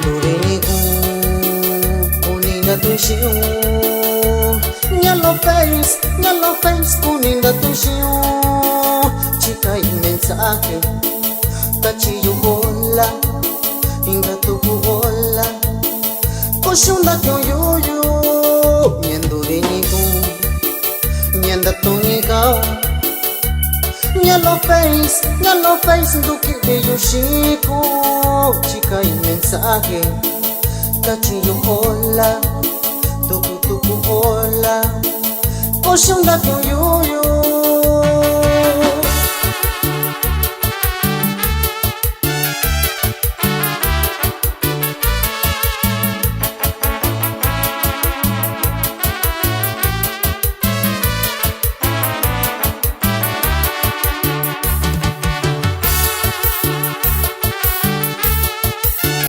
Turiniku uninda tuixiu Yellow face uninda tuixiu Chica y mensaje Tachiyu hola Inga tuku hola Koshunda kyo yuyu Nyenduriniku Nyenda tunika Yellow face duki de yushiku Chica y mensaje Tachiyu hola Tuku tuku hola Koshunda kyo yuyu